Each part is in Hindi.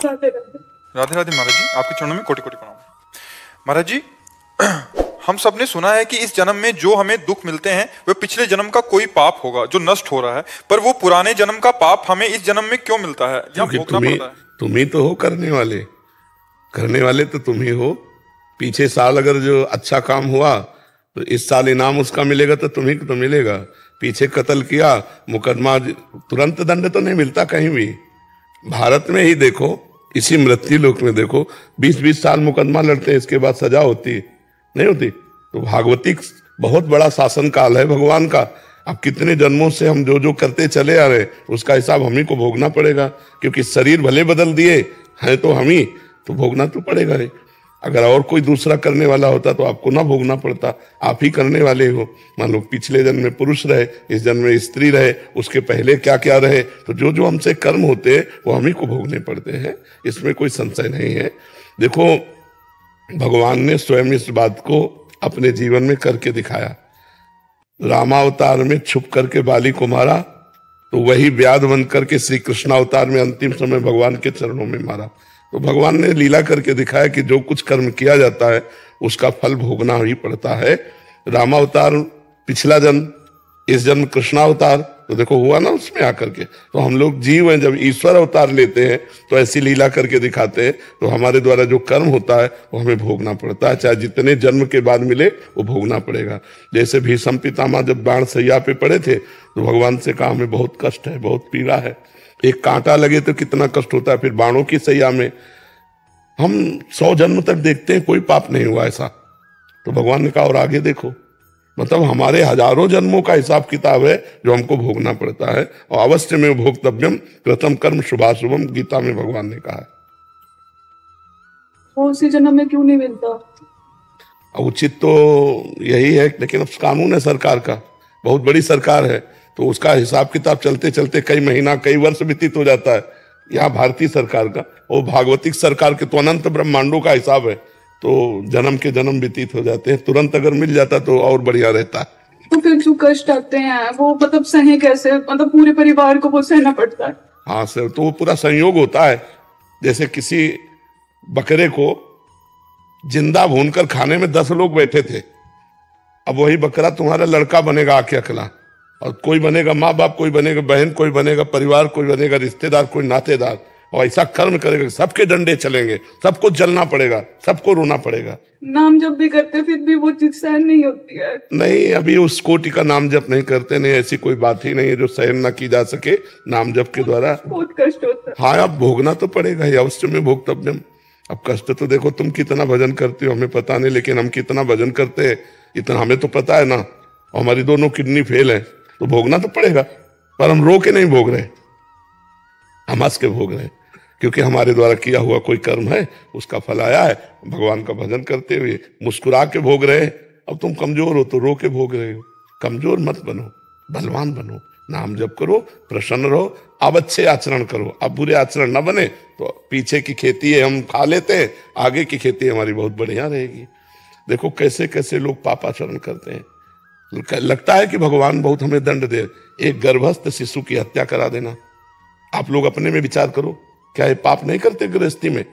राधे राधे। राधे राधे महाराज जी, आपके चरणों में कोटि कोटि प्रणाम। महाराज जी, हम सब ने सुना है कि इस जन्म में जो हमें दुख मिलते हैं वह पिछले जन्म का कोई पाप होगा जो नष्ट हो रहा है, पर वो पुराने जन्म का पाप हमें इस जन्म में क्यों मिलता है या भोगना पड़ता है? तुम ही तो हो करने वाले तो तुम ही हो। पीछे साल अगर जो अच्छा काम हुआ तो इस साल इनाम उसका मिलेगा, तो तुम्ही को तो मिलेगा। पीछे कत्ल किया, मुकदमा, तुरंत दंड तो नहीं मिलता कहीं भी। भारत में ही देखो, इसी मृत्यु लोक में देखो, 20-20 साल मुकदमा लड़ते हैं, इसके बाद सजा होती नहीं होती। तो भागवतिक बहुत बड़ा शासन काल है भगवान का। अब कितने जन्मों से हम जो जो करते चले आ रहे, उसका हिसाब हम ही को भोगना पड़ेगा, क्योंकि शरीर भले बदल दिए हैं तो हम ही, तो भोगना तो पड़ेगा ही। अगर और कोई दूसरा करने वाला होता तो आपको ना भोगना पड़ता, आप ही करने वाले हो। मान लो पिछले जन्म में पुरुष रहे, इस जन्म में स्त्री रहे, उसके पहले क्या क्या रहे, तो जो जो हमसे कर्म होते हैं वो हम ही को भोगने पड़ते हैं, इसमें कोई संशय नहीं है। देखो, भगवान ने स्वयं इस बात को अपने जीवन में करके दिखाया। रामावतार में छुप करके बाली को मारा, तो वही व्याध बन करके श्री कृष्णावतार में अंतिम समय भगवान के चरणों में मारा। तो भगवान ने लीला करके दिखाया कि जो कुछ कर्म किया जाता है उसका फल भोगना ही पड़ता है। रामावतार पिछला जन्म, इस जन्म कृष्णावतार, तो देखो हुआ ना उसमें आकर के। तो हम लोग जीव हैं, जब ईश्वर अवतार लेते हैं तो ऐसी लीला करके दिखाते हैं, तो हमारे द्वारा जो कर्म होता है वो हमें भोगना पड़ता है, चाहे जितने जन्म के बाद मिले वो भोगना पड़ेगा। जैसे भीष्म पितामह जब बाण सैया पे पड़े थे तो भगवान से कहा हमें बहुत कष्ट है, बहुत पीड़ा है, एक कांटा लगे तो कितना कष्ट होता है, फिर बाणों की सैया में। हम 100 जन्म तक देखते हैं कोई पाप नहीं हुआ ऐसा, तो भगवान ने कहा और आगे देखो। मतलब हमारे हजारों जन्मों का हिसाब किताब है जो हमको भोगना पड़ता है, और अवश्य में भोक्तव्यम कृतम कर्म शुभाशुभम, गीता में भगवान ने कहा है। वो उसी जन्म में क्यों नहीं मिलता? उचित तो यही है, लेकिन अब कानून है सरकार का, बहुत बड़ी सरकार है, तो उसका हिसाब किताब चलते चलते कई महीना कई वर्ष व्यतीत हो जाता है। यहाँ भारतीय सरकार का और भागवतिक सरकार के तो अनंत ब्रह्मांडों का हिसाब है, तो जन्म के जन्म व्यतीत हो जाते हैं। तुरंत अगर मिल जाता तो और बढ़िया रहता। तो फिर जो कष्ट आते हैं वो मतलब सहे कैसे? मतलब पूरे परिवार को वो सहना पड़ता है? हाँ सर, तो वो पूरा संयोग होता है। जैसे किसी बकरे को जिंदा भूनकर खाने में 10 लोग बैठे थे, अब वही बकरा तुम्हारा लड़का बनेगा आके अकेला, और कोई बनेगा माँ बाप, कोई बनेगा बहन, कोई बनेगा परिवार, कोई बनेगा रिश्तेदार, कोई नातेदार, और ऐसा कर्म करेगा सबके डंडे चलेंगे, सबको जलना पड़ेगा, सबको रोना पड़ेगा। नाम जब भी करते फिर भी वो चीज सहन नहीं होती है। नहीं, अभी उस कोटि का नाम जप नहीं करते, नहीं ऐसी कोई बात ही नहीं है जो सहन ना की जा सके नाम जप के द्वारा। बहुत कष्ट होता है। हाँ, अब भोगना तो पड़ेगा ही, अवश्य में भोक्तव्यम। अब कष्ट तो देखो, तुम कितना भजन करते हो हमें पता नहीं, लेकिन हम कितना भजन करते हैं इतना हमें तो पता है ना। हमारी दोनों किडनी फेल है, तो भोगना तो पड़ेगा, पर हम रो के नहीं भोग रहे, हम हंस के भोग रहे हैं, क्योंकि हमारे द्वारा किया हुआ कोई कर्म है, उसका फल आया है। भगवान का भजन करते हुए मुस्कुरा के भोग रहे हैं। अब तुम कमजोर हो तो रो के भोग रहे हो। कमजोर मत बनो, बलवान बनो, नाम जप करो, प्रसन्न रहो, अब अच्छे आचरण करो। अब बुरे आचरण न बने तो पीछे की खेती है हम खा लेते हैं, आगे की खेती हमारी बहुत बढ़िया रहेगी। देखो कैसे कैसे लोग पापाचरण करते हैं। लगता है कि भगवान बहुत हमें दंड दे, एक गर्भस्थ शिशु की हत्या करा देना। आप लोग अपने में विचार करो, क्या ये पाप नहीं करते? गृहस्थी में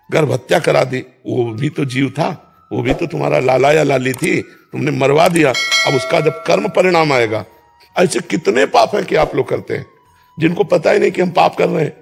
गर्भ हत्या करा दी, वो भी तो जीव था, वो भी तो तुम्हारा लाला या लाली थी, तुमने मरवा दिया। अब उसका जब कर्म परिणाम आएगा, ऐसे कितने पाप हैं कि आप लोग करते हैं जिनको पता ही नहीं कि हम पाप कर रहे हैं।